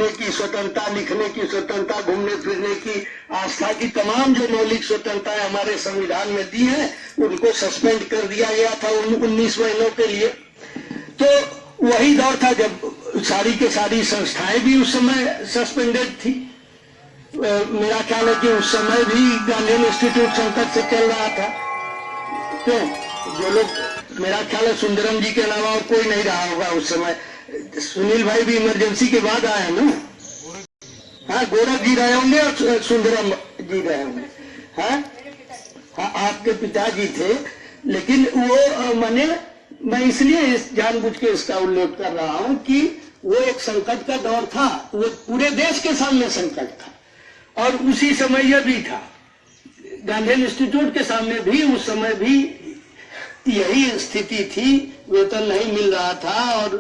बोलने की स्वतंत्रता, लिखने की स्वतंत्रता, घूमने फिरने की, आस्था की तमाम जो मौलिक स्वतंत्रताएं हमारे संविधान में दी है, उनको सस्पेंड कर दिया गया था 19 महीनों के लिए। तो वही दौर था जब सारी के सारी संस्थाएं भी उस समय सस्पेंडेड थी। मेरा ख्याल है कि उस समय भी गांधीयन इंस्टीट्यूट संकट से चल रहा था। क्यों? जो लोग, मेरा ख्याल है सुंदरम जी के अलावा और कोई नहीं रहा होगा उस समय। सुनील भाई भी इमरजेंसी के बाद आए ना। हाँ, गोरख जी रहे होंगे और सुंदरम जी रहे होंगे। हाँ, आपके पिताजी थे। लेकिन वो मैं इसलिए जानबूझ के इसका उल्लेख कर रहा हूं कि वो एक संकट का दौर था, वो पूरे देश के सामने संकट था। और उसी समय यह भी था, गांधीयन इंस्टीट्यूट के सामने भी उस समय भी यही स्थिति थी। वेतन नहीं मिल रहा था और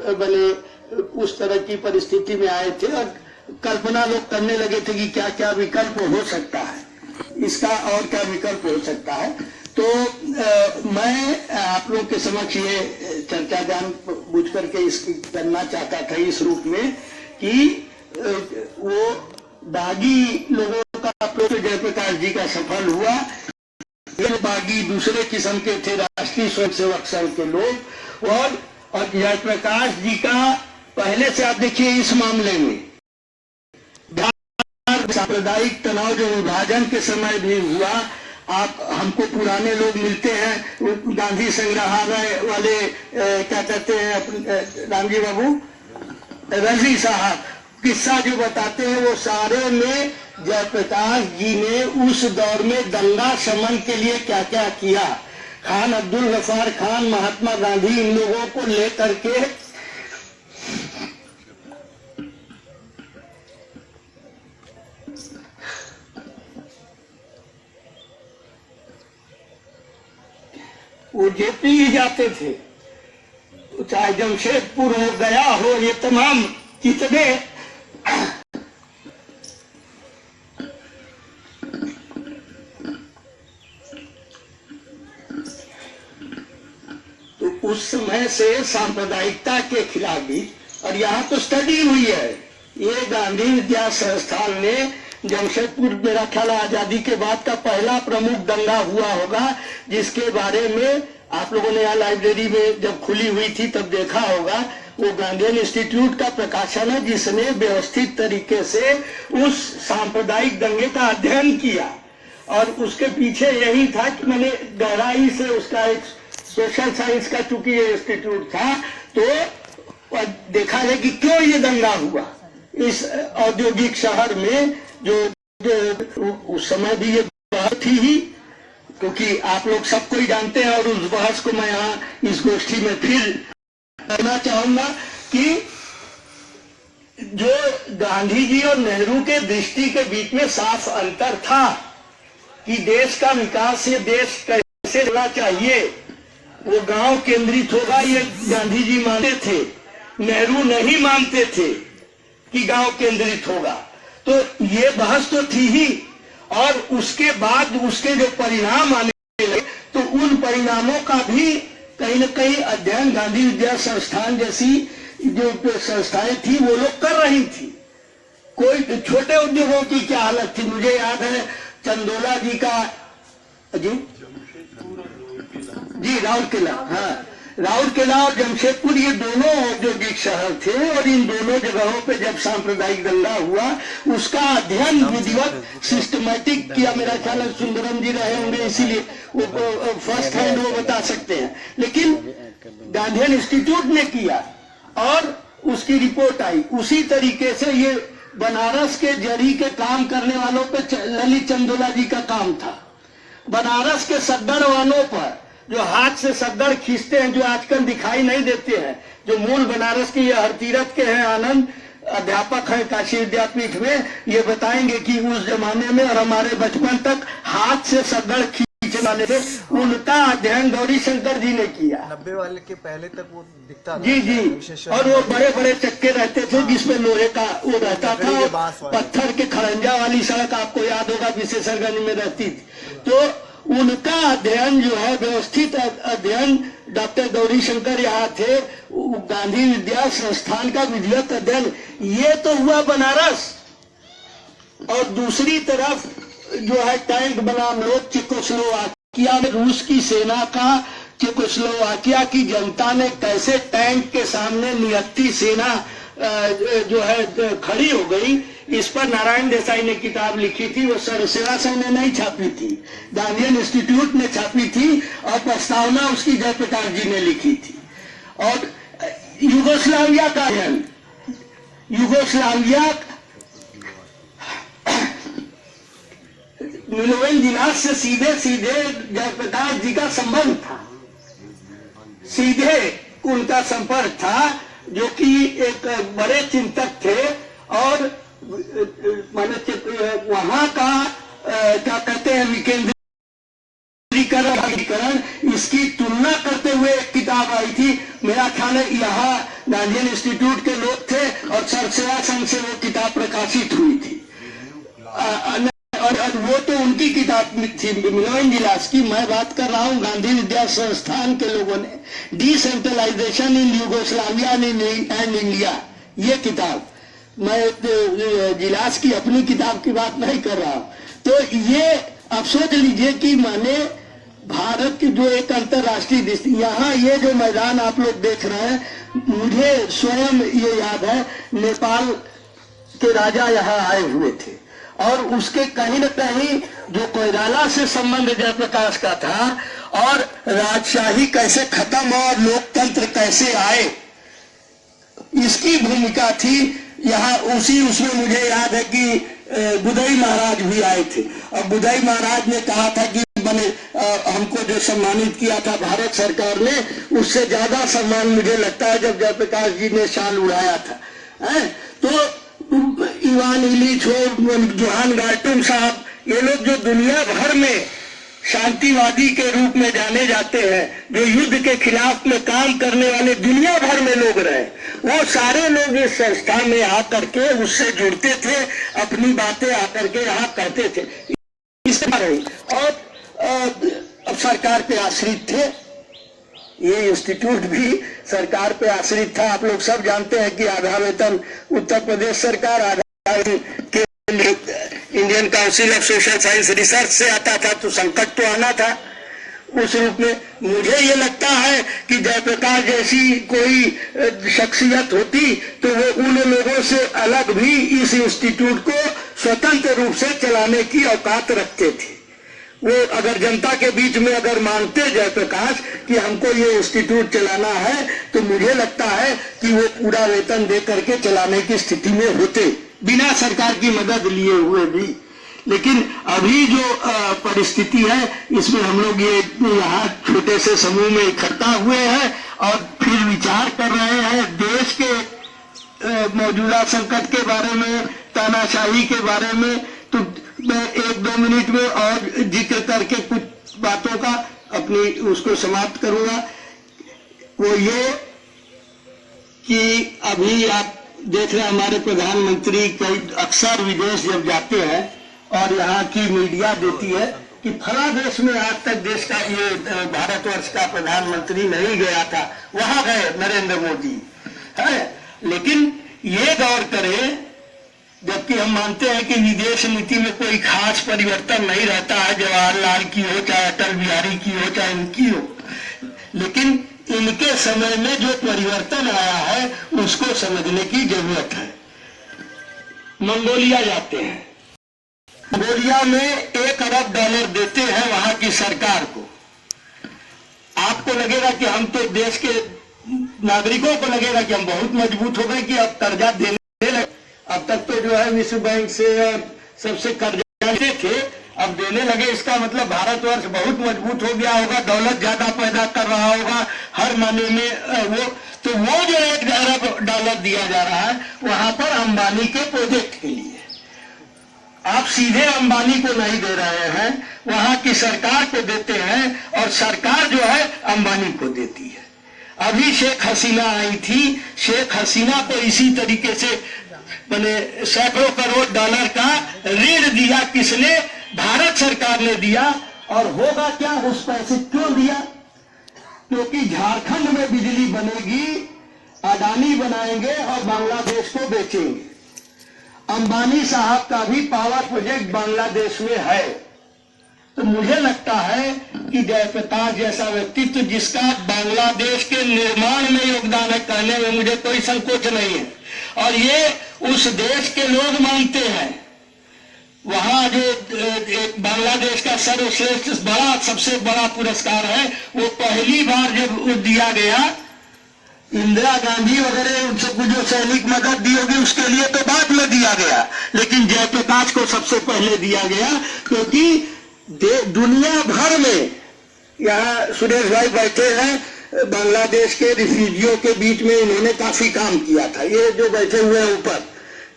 उस तरह की परिस्थिति में आए थे और कल्पना लोग करने लगे थे कि क्या क्या विकल्प हो सकता है, इसका और क्या विकल्प हो सकता है। तो मैं आप लोगों के समक्ष ये चर्चा जानबूझ करके इसकी करना चाहता था इस रूप में कि वो बागी लोगों का अप्रोच जयप्रकाश जी का सफल हुआ। ये बागी दूसरे किस्म के थे, राष्ट्रीय स्वयंसेवक संघ के लोग। और जयप्रकाश जी का पहले से आप देखिए इस मामले में सांप्रदायिक तनाव जो विभाजन के समय भी हुआ, आप हमको पुराने लोग मिलते हैं, गांधी संग्रहालय वाले क्या कहते हैं रामजी बाबू, रजी साहब किस्सा जो बताते हैं, वो सारे में जयप्रकाश जी ने उस दौर में दंगा शमन के लिए क्या क्या किया। खान अब्दुल गफ्फार खान, महात्मा गांधी, इन लोगों को लेकर के वो जेपी ही जाते थे, चाहे जमशेदपुर हो, गया हो, ये तमाम कितने तो उस समय से सांप्रदायिकता के खिलाफ भी, और यहाँ तो स्टडी हुई है, ये गांधी विद्या संस्थान ने जमशेदपुर, मेरा ख्याल आजादी के बाद का पहला प्रमुख दंगा हुआ होगा, जिसके बारे में आप लोगों ने यहाँ लाइब्रेरी में जब खुली हुई थी तब देखा होगा। वो गांधीयन इंस्टीट्यूट का प्रकाशन है जिसने व्यवस्थित तरीके से उस सांप्रदायिक दंगे का अध्ययन किया। और उसके पीछे यही था कि मैंने गहराई से उसका एक सोशल साइंस का, चूंकि ये इंस्टीट्यूट था, तो देखा है कि क्यों ये दंगा हुआ इस औद्योगिक शहर में, जो उस समय भी ये बात थी ही, क्योंकि आप लोग सबको ही जानते हैं। और उस बहस को मैं यहाँ इस गोष्ठी में फिर करना चाहूंगा कि जो गांधी जी और नेहरू के दृष्टि के बीच में साफ अंतर था कि देश का विकास, ये देश कैसे चलना चाहिए, वो गांव केंद्रित होगा, ये गांधी जी मानते थे। नेहरू नहीं मानते थे कि गांव केंद्रित होगा। तो ये बहस तो थी ही, और उसके बाद उसके जो परिणाम आने लगे, तो उन परिणामों का भी कहीं न कहीं अध्ययन गांधी विद्या संस्थान जैसी जो संस्थाएं थी वो लोग कर रही थी। कोई छोटे उद्योगों की क्या हालत थी, मुझे याद है चंदोला जी का, जी राउरकेला, हाँ राउरकेला और जमशेदपुर, ये दोनों औद्योगिक शहर थे। और इन दोनों जगहों पे जब सांप्रदायिक दंगा हुआ, उसका अध्ययन विधिवत सिस्टमैटिक किया। मेरा ख्याल है सुंदरम जी रहे होंगे, इसीलिए वो फर्स्ट हैंड वो बता सकते हैं। लेकिन गांधीयन इंस्टीट्यूट ने किया और उसकी रिपोर्ट आई। उसी तरीके से ये बनारस के जरी के काम करने वालों पे ललित चंदोला जी का काम था। बनारस के सद्दड़ वालों पर, जो हाथ से सद्दड़ खींचते हैं, जो आजकल दिखाई नहीं देते हैं, जो मूल बनारस के ये हरतीरथ के हैं, आनंद अध्यापक हैं काशी विद्यापीठ में, ये बताएंगे कि उस जमाने में और हमारे बचपन तक हाथ से सद्दड़ खींचने वाले थे, उनका अध्ययन गौरी शंकर जी ने किया। 90 वाले के पहले तक वो दिखता जी जी, और वो बड़े बड़े चक्के रहते थे जिसमें लोहे का वो रहता था, और पत्थर के खड़ंजा वाली सड़क आपको याद होगा विशेषरगंज में रहती थी। तो उनका अध्ययन जो है, व्यवस्थित अध्ययन डॉक्टर गौरी शंकर यहाँ थे, गांधी विद्या संस्थान का विधिवत अध्ययन, ये तो हुआ बनारस। और दूसरी तरफ जो है टैंक बनाम रोक चेकोस्लोवाकिया में रूस की सेना का चेकोस्लोवाकिया की जनता ने कैसे टैंक के सामने नियत्ती सेना जो है खड़ी हो गई, इस पर नारायण देसाई ने किताब लिखी थी। वो सरसेवा संघ ने नहीं छापी थी, गांधीयन इंस्टीट्यूट ने छापी थी और प्रस्तावना उसकी जयप्रकाश जी ने लिखी थी। और युगोस्लाविया का युगोस्लाविया मिलोवेंजिनास से सीधे सीधे जयप्रकाश जी का संबंध था, सीधे उनका संपर्क था, जो कि एक बड़े चिंतक थे। और वहां का क्या कहते हैं विकेंद्रीकरण, इसकी तुलना करते हुए एक किताब आई थी। मेरा ख्याल है यहाँ गांधीयन इंस्टीट्यूट के लोग थे और सरसेवा संघ से वो किताब प्रकाशित हुई थी। और वो तो उनकी किताब थी मिलोवेंजिनास की। मैं बात कर रहा हूँ गांधी विद्या संस्थान के लोगों ने decentralisation in Yugoslavia and India, ये किताब, मैं जिलास की अपनी किताब की बात नहीं कर रहा हूँ। तो ये आप सोच लीजिए कि माने भारत की जो एक अंतर्राष्ट्रीय दृष्टि, यहाँ ये जो मैदान आप लोग देख रहे हैं, मुझे स्वयं ये याद है नेपाल के राजा यहाँ आए हुए थे और उसके कहीं न कहीं जो कोइराला से संबंध जयप्रकाश का था और राजशाही कैसे खत्म और लोकतंत्र कैसे आए, इसकी भूमिका थी यहाँ। उसमें मुझे याद है कि बुदई महाराज भी आए थे और बुदई महाराज ने कहा था कि हमको जो सम्मानित किया था भारत सरकार ने, उससे ज्यादा सम्मान मुझे लगता है जब जयप्रकाश जी ने शाल उड़ाया था। तो इवान इलिच हो, जोहान गार्टून साहब, ये लोग जो दुनिया भर में शांतिवादी के रूप में जाने जाते हैं, जो युद्ध के खिलाफ में काम करने वाले दुनिया भर में लोग रहे, वो सारे लोग इस संस्था में आकर के उससे जुड़ते थे, अपनी बातें आकर के यहाँ करते थे। इस और अब सरकार पे आश्रित थे, ये इंस्टीट्यूट भी सरकार पे आश्रित था। आप लोग सब जानते हैं कि आधा वेतन उत्तर प्रदेश सरकार, आधा के Indian council of social science research से आता था, तो संकट तो आना था उस रूप में। मुझे ये लगता है कि जयप्रकाश जैसी कोई शख्सियत होती तो वो उन लोगों से अलग भी इस इंस्टीट्यूट को स्वतंत्र रूप से चलाने की औकात रखते थे। वो अगर जनता के बीच में अगर मानते जयप्रकाश कि हमको ये इंस्टीट्यूट चलाना है, तो मुझे लगता है कि वो पूरा वेतन दे करके चलाने की स्थिति में होते, बिना सरकार की मदद लिए हुए भी। लेकिन अभी जो परिस्थिति है, इसमें हम लोग ये यहाँ छोटे से समूह में इकट्ठा हुए हैं और फिर विचार कर रहे हैं देश के मौजूदा संकट के बारे में, तानाशाही के बारे में। तो मैं 1-2 मिनट में और जिक्र करके कुछ बातों का अपनी उसको समाप्त करूंगा। वो ये कि अभी आप देख रहे हैं हमारे प्रधानमंत्री कई अक्सर विदेश जब जाते हैं और यहाँ की मीडिया देती है कि फला देश में आज तक देश का ये भारतवर्ष का प्रधानमंत्री नहीं गया था, वहां गए नरेंद्र मोदी है। लेकिन ये गौर करें, जबकि हम मानते हैं कि विदेश नीति में कोई खास परिवर्तन नहीं रहता है, जवाहरलाल की हो चाहे अटल बिहारी की हो चाहे इनकी हो, लेकिन इनके समय में जो परिवर्तन आया है उसको समझने की जरूरत है। मंगोलिया जाते हैं, मंगोलिया में $1 अरब देते हैं वहां की सरकार को। आपको लगेगा कि हम तो देश के नागरिकों को लगेगा कि हम बहुत मजबूत हो गए कि अब कर्जा देने लगे। अब तक तो जो है विश्व बैंक से सबसे कर्जा लेते थे, अब देने लगे। इसका मतलब भारतवर्ष बहुत मजबूत हो गया होगा, दौलत ज्यादा पैदा कर रहा होगा हर मायने में। वो जो $1 अरब दिया जा रहा है वहां पर अंबानी के प्रोजेक्ट के लिए, आप सीधे अंबानी को नहीं दे रहे हैं, वहां की सरकार को देते हैं और सरकार जो है अंबानी को देती है। अभी शेख हसीना आई थी, शेख हसीना को इसी तरीके से मैंने सैकड़ों करोड़ डॉलर का ऋण दिया। किसने? भारत सरकार ने दिया। और होगा क्या, उस पैसे क्यों दिया? क्योंकि झारखंड में बिजली बनेगी, अडानी बनाएंगे और बांग्लादेश को बेचेंगे। अंबानी साहब का भी पावर प्रोजेक्ट बांग्लादेश में है। तो मुझे लगता है कि जयप्रकाश जैसा व्यक्तित्व जिसका बांग्लादेश के निर्माण में योगदान है, कहने में मुझे कोई संकोच नहीं है, और ये उस देश के लोग मानते हैं। वहां जो एक बांग्लादेश का सर्वश्रेष्ठ सबसे बड़ा पुरस्कार है, वो पहली बार जब दिया गया, इंदिरा गांधी वगैरह उन सबको जो सैनिक मदद दी होगी उसके लिए तो बाद में दिया गया, लेकिन जयप्रकाश को सबसे पहले दिया गया, क्योंकि दुनिया भर में, यहाँ सुरेश भाई बैठे हैं, बांग्लादेश के रिफ्यूजियों के बीच में इन्होंने काफी काम किया था, ये जो बैठे हुए हैं ऊपर,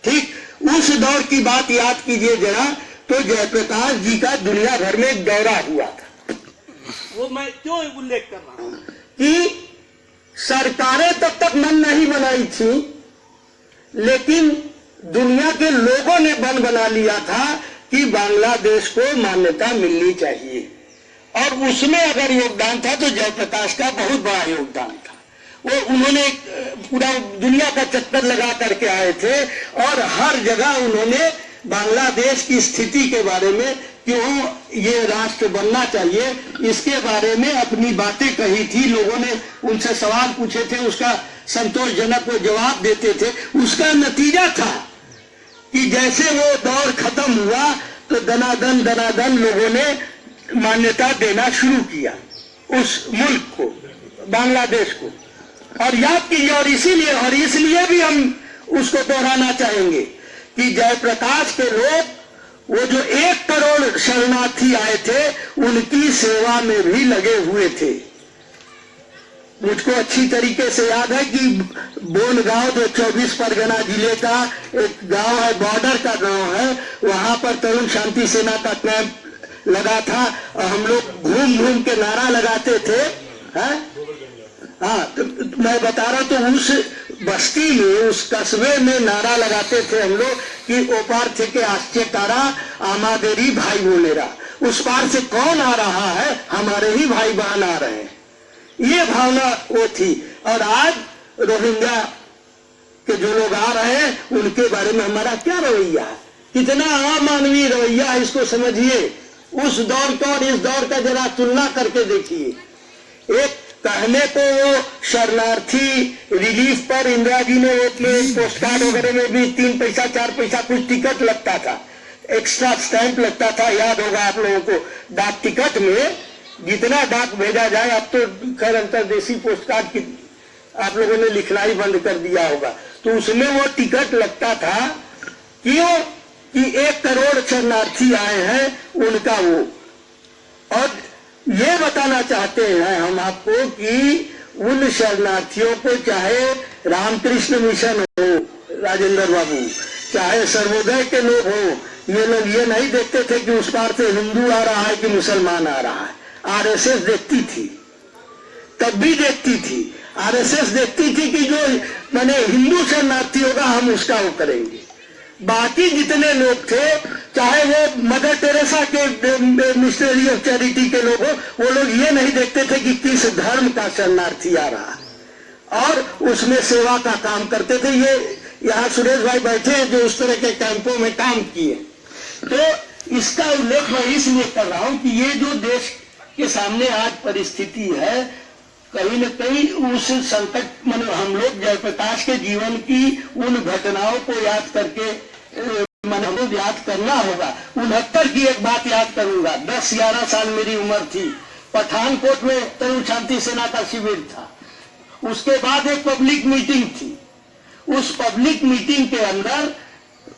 ठीक उस दौर की बात याद कीजिए जरा, तो जयप्रकाश जी का दुनिया भर में एक दौरा हुआ था। वो मैं क्यों उल्लेख कर रहा हूं कि सरकारें तब तक मन नहीं बनाई थी, लेकिन दुनिया के लोगों ने मन बना लिया था कि बांग्लादेश को मान्यता मिलनी चाहिए, और उसमें अगर योगदान था तो जयप्रकाश का बहुत बड़ा योगदान था। वो उन्होंने पूरा दुनिया का चक्कर लगा करके आए थे और हर जगह उन्होंने बांग्लादेश की स्थिति के बारे में, क्यों ये राष्ट्र बनना चाहिए, इसके बारे में अपनी बातें कही थी। लोगों ने उनसे सवाल पूछे थे, उसका संतोषजनक वो जवाब देते थे। उसका नतीजा था कि जैसे वो दौर खत्म हुआ तो दनादन लोगों ने मान्यता देना शुरू किया उस मुल्क को, बांग्लादेश को। और याद कीजिए, और इसलिए भी हम उसको दोहराना चाहेंगे कि जयप्रकाश के लोग, वो जो 1 करोड़ शरणार्थी आए थे, उनकी सेवा में भी लगे हुए थे। मुझको अच्छी तरीके से याद है कि बोनगांव जो 24 परगना जिले का एक गांव है, बॉर्डर का गांव है, वहां पर तरुण शांति सेना का कैंप लगा था और हम लोग घूम घूम के नारा लगाते थे। हाँ, तो मैं बता रहा, तो उस बस्ती में, उस कस्बे में नारा लगाते थे हम लोग कि ओपार थे के आश्चर्य तारा आमादेरी भाई बोलेरा। उस पार से कौन आ रहा है, हमारे ही भाई बहन आ रहे हैं, ये भावना वो थी। और आज रोहिंग्या के जो लोग आ रहे हैं, उनके बारे में हमारा क्या रवैया है, कितना अमानवीय रवैया है, इसको समझिए। उस दौर का और इस दौर का जरा तुलना करके देखिए। एक कहने को वो शरणार्थी रिलीफ पर इंदिरा जी ने पोस्ट कार्ड वगैरह में भी 3 पैसा 4 पैसा कुछ टिकट लगता था, एक्स्ट्रा स्टैंप लगता था, याद होगा आप लोगों को। डाक टिकट में जितना डाक भेजा जाए, अब तो खैर अंतरदेशी पोस्ट कार्ड की आप लोगों ने लिखना ही बंद कर दिया होगा, तो उसमें वो टिकट लगता था। क्यों? कि 1 करोड़ शरणार्थी आए हैं, उनका वो। और ये बताना चाहते हैं हम आपको कि उन शरणार्थियों को, चाहे रामकृष्ण मिशन हो, राजेंद्र बाबू, चाहे सर्वोदय के लोग हो, ये लोग ये नहीं देखते थे कि उस पार से हिंदू आ रहा है कि मुसलमान आ रहा है। आरएसएस देखती थी, तब भी देखती थी। आरएसएस देखती थी कि जो माने हिंदू शरणार्थी होगा हम उसका वो करेंगे। बाकी जितने लोग थे, चाहे वो मदर टेरेसा के मिशनरी ऑफ चैरिटी के लोग हो, वो लोग ये नहीं देखते थे कि किस धर्म का शरणार्थी आ रहा है, और उसमें सेवा का काम करते थे। ये यहाँ सुरेश भाई बैठे हैं जो उस तरह के कैंपों में काम किए। तो इसका उल्लेख मैं इसलिए कर रहा हूं कि ये जो देश के सामने आज परिस्थिति है, कहीं न कहीं उस संकट, मतलब हम लोग जयप्रकाश के जीवन की उन घटनाओं को याद करके हमको याद करना होगा। 69 की एक बात याद करूंगा, 10-11 साल मेरी उम्र थी, पठानकोट में तरुण शांति सेना का शिविर था। उसके बाद एक पब्लिक मीटिंग थी। उस पब्लिक मीटिंग के अंदर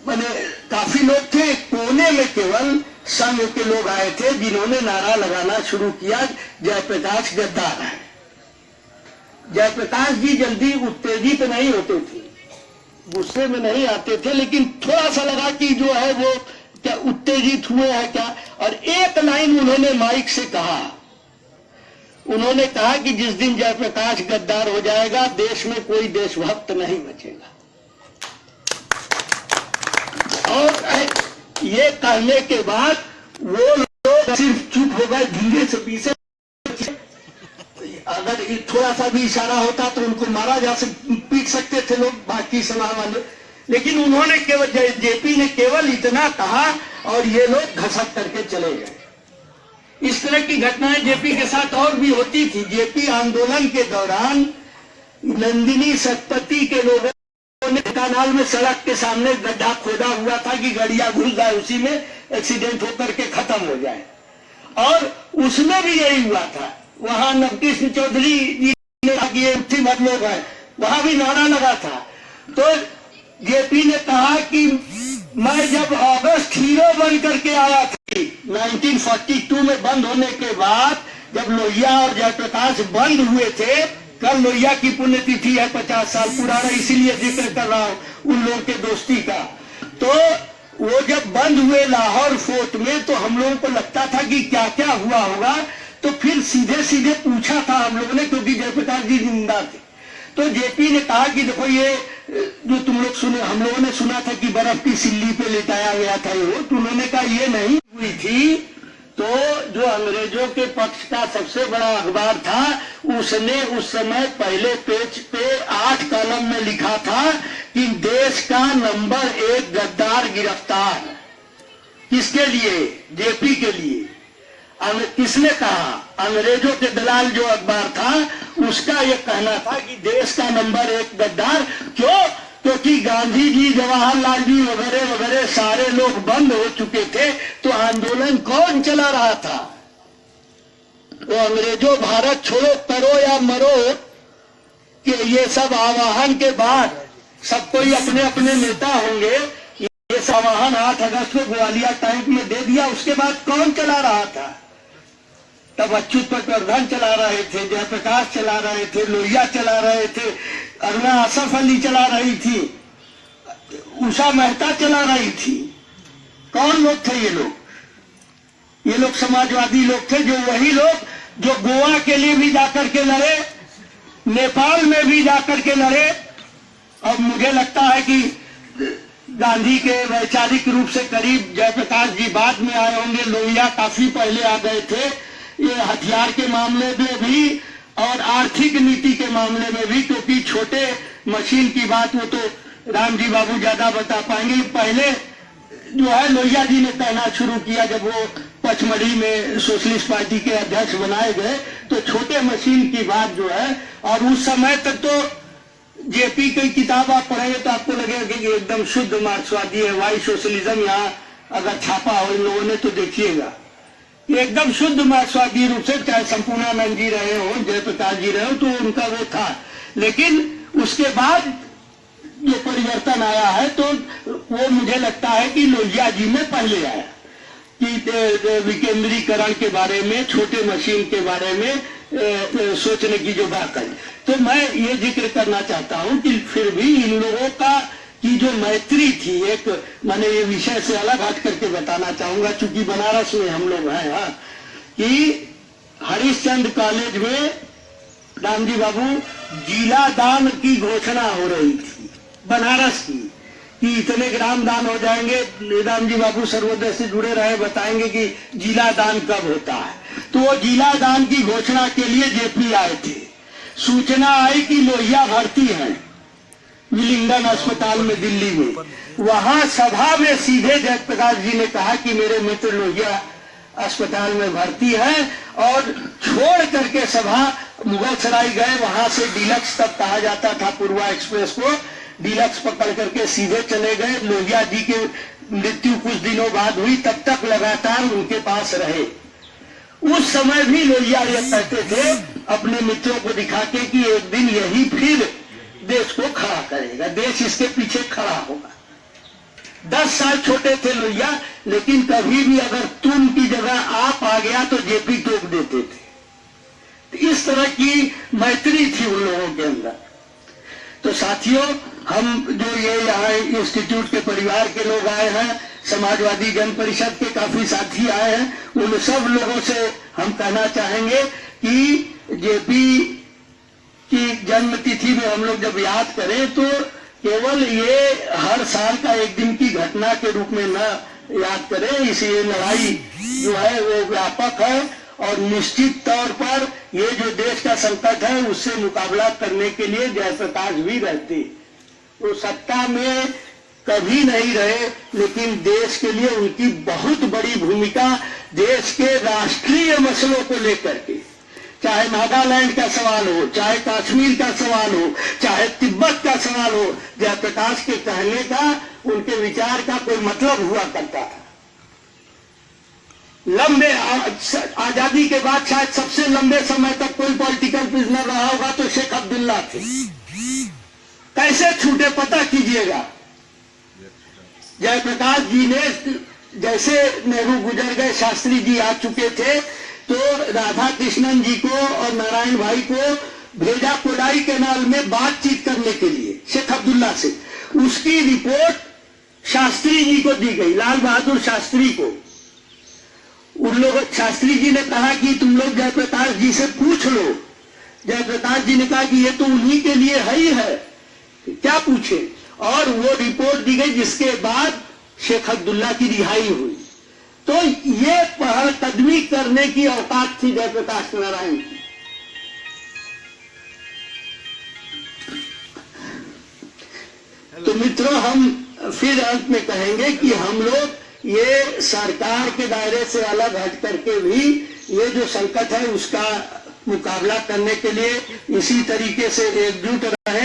मैंने काफी लोग थे, कोने में केवल संघ के लोग आए थे जिन्होंने नारा लगाना शुरू किया, जयप्रकाश गद्दार है। जयप्रकाश जी जल्दी उत्तेजित नहीं होते थे, गुस्से में नहीं आते थे, लेकिन थोड़ा सा लगा कि जो है वो क्या उत्तेजित हुए हैं क्या। और एक लाइन उन्होंने माइक से कहा, उन्होंने कहा कि जिस दिन जयप्रकाश गद्दार हो जाएगा, देश में कोई देशभक्त नहीं बचेगा। और ये कहने के बाद वो लोग सिर्फ चुप हो गए, धीरे से पीछे अगर थोड़ा सा भी इशारा होता तो उनको मारा जा पीट सकते थे लोग, बाकी समाज वाले। लेकिन उन्होंने केवल, जेपी ने केवल इतना कहा और ये लोग घसक करके चले गए। इस तरह की घटनाएं जेपी के साथ और भी होती थी। जेपी आंदोलन के दौरान नंदिनी सतपथी के लोगों ने कानाल में सड़क के सामने गड्ढा खोदा हुआ था कि गाड़ियां घुस जाए, उसी में एक्सीडेंट होकर के खत्म हो जाए, और उसमें भी यही हुआ था। वहां नवकृष्ण चौधरी जी ने मत लोग है, वहां भी नारा लगा था। तो जेपी ने कहा कि मैं जब अगस्त हीरो बन करके आया था 1942 में, बंद होने के बाद जब लोहिया और जयप्रकाश बंद हुए थे, कल लोहिया की पुण्यतिथि है, 50 साल पुराना, इसीलिए जिक्र कर रहा हूं उन लोगों के दोस्ती का। तो वो जब बंद हुए लाहौर फोर्ट में, तो हम लोगों को लगता था कि क्या क्या हुआ होगा। तो फिर सीधे सीधे पूछा था हम लोगों ने, क्योंकि जयप्रकाश जी जिंदा थे। तो जेपी ने कहा कि देखो ये जो तुम लोग सुने, हम लोगों ने सुना था कि बर्फ की सिल्ली पे लिटाया गया था ये, तो उन्होंने कहा ये नहीं हुई थी। तो जो अंग्रेजों के पक्ष का सबसे बड़ा अखबार था, उसने उस समय पहले पेज पे 8 कॉलम में लिखा था कि देश का नंबर 1 गद्दार गिरफ्तार। किसके लिए? जेपी के लिए। किसने कहा? अंग्रेजों के दलाल जो अखबार था, उसका यह कहना था कि देश का नंबर 1 गद्दार। क्यों? क्योंकि गांधी जी, जवाहरलाल जी वगैरह वगैरह सारे लोग बंद हो चुके थे, तो आंदोलन कौन चला रहा था? तो अंग्रेजों भारत छोड़ो करो या मरो कि ये सब आवाहन के बाद सब कोई अपने अपने नेता होंगे, ये सब आवाहन 8 अगस्त को ग्वालियर टैंक में दे दिया। उसके बाद कौन चला रहा था? तब अच्युत प्रवर्धन चला रहे थे, जयप्रकाश चला रहे थे, लोहिया चला रहे थे, अरुणा आसफ अली चला रही थी, उषा मेहता चला रही थी। कौन लोग थे ये लोग? ये लोग समाजवादी लोग थे, जो वही लोग जो गोवा के लिए भी जाकर के लड़े, नेपाल में भी जाकर के लड़े। और मुझे लगता है कि गांधी के वैचारिक रूप से करीब जयप्रकाश जी बाद में आए होंगे, लोहिया काफी पहले आ गए थे। ये हथियार के मामले में भी और आर्थिक नीति के मामले में भी, क्योंकि छोटे मशीन की बात वो तो राम जी बाबू ज्यादा बता पाएंगे। पहले जो है लोहिया जी ने कहना शुरू किया जब वो पचमढ़ी में सोशलिस्ट पार्टी के अध्यक्ष बनाए गए, तो छोटे मशीन की बात जो है। और उस समय तक तो जेपी की किताब आप पढ़ेंगे तो आपको लगेगा कि एकदम शुद्ध मार्क्सवादी है, वाई सोशलिज्म यहाँ अगर छापा हो इन लोगों ने तो देखिएगा, एकदम शुद्ध मार्क्सवादी रूप से, चाहे संपूर्णानंद जी रहे हो, जयप्रकाश जी रहे हो, तो उनका वो था। लेकिन उसके बाद जो परिवर्तन आया है, तो वो मुझे लगता है कि लोहिया जी में पहले आया कि विकेंद्रीकरण के बारे में, छोटे मशीन के बारे में सोचने की जो बात है। तो मैं ये जिक्र करना चाहता हूं कि फिर भी इन लोगों का की जो मैत्री थी, एक मैंने ये विषय से अलग हट करके बताना चाहूंगा, चूंकि बनारस में हम लोग हैं, हाँ, कि हरिश्चंद्र कॉलेज में रामजी बाबू जिला दान की घोषणा हो रही थी बनारस की, कि इतने ग्राम दान हो जाएंगे। रामजी बाबू सर्वोदय से जुड़े रहे, बताएंगे कि जिला दान कब होता है। तो वो जिला दान की घोषणा के लिए जेपी आए थे। सूचना आई कि लोहिया भर्ती है विलिंगडन अस्पताल में दिल्ली में। वहां सभा में सीधे जयप्रकाश जी ने कहा कि मेरे मित्र लोहिया अस्पताल में भर्ती है, और छोड़ करके सभा मुगल सराय गए। वहां से डीलक्स तक कहा जाता था, पूर्वा एक्सप्रेस को डीलक्स पकड़ करके सीधे चले गए। लोहिया जी की मृत्यु कुछ दिनों बाद हुई, तब तक लगातार उनके पास रहे। उस समय भी लोहिया ये कहते थे अपने मित्रों को दिखा के कि एक दिन यही फिर देश को खड़ा करेगा, देश इसके पीछे खड़ा होगा। 10 साल छोटे थे लोहिया, लेकिन कभी भी अगर तुम की जगह आप आ गया तो जेपी टोक देते थे। इस तरह की मैत्री थी उन लोगों के अंदर। तो साथियों, हम जो ये यहाँ इंस्टीट्यूट के परिवार के लोग आए हैं, समाजवादी जन परिषद के काफी साथी आए हैं, उन सब लोगों से हम कहना चाहेंगे कि जेपी की जन्म तिथि में हम लोग जब याद करें तो केवल ये हर साल का एक दिन की घटना के रूप में न याद करें। इसलिए लड़ाई जो है वो व्यापक है और निश्चित तौर पर ये जो देश का संकट है उससे मुकाबला करने के लिए जयप्रकाश भी रहते। वो सत्ता में कभी नहीं रहे, लेकिन देश के लिए उनकी बहुत बड़ी भूमिका, देश के राष्ट्रीय मसलों को लेकर के, चाहे नागालैंड का सवाल हो, चाहे कश्मीर का सवाल हो, चाहे तिब्बत का सवाल हो, जयप्रकाश के कहने का, उनके विचार का कोई मतलब हुआ करता था। लंबे आजादी के बाद शायद सबसे लंबे समय तक कोई पॉलिटिकल प्रिजनर रहा होगा तो शेख अब्दुल्ला थे। कैसे छूटे पता कीजिएगा। जयप्रकाश जी ने, जैसे नेहरू गुजर गए, शास्त्री जी आ चुके थे, तो राधा कृष्णन जी को और नारायण भाई को भेजा कोडाई कैनाल में बातचीत करने के लिए शेख अब्दुल्ला से। उसकी रिपोर्ट शास्त्री जी को दी गई, लाल बहादुर शास्त्री को। उन लोग, शास्त्री जी ने कहा कि तुम लोग जयप्रकाश जी से पूछ लो। जयप्रकाश जी ने कहा कि ये तो उन्हीं के लिए है ही है, क्या पूछे। और वो रिपोर्ट दी गई, जिसके बाद शेख अब्दुल्ला की रिहाई हुई। तो ये पहलकदमी करने की औकात थी जयप्रकाश नारायण की। तो मित्रों, हम फिर अंत में कहेंगे कि हम लोग ये सरकार के दायरे से अलग हट करके भी ये जो संकट है उसका मुकाबला करने के लिए इसी तरीके से एकजुट रहे।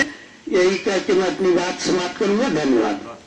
यही कहकर मैं अपनी बात समाप्त करूंगा। धन्यवाद।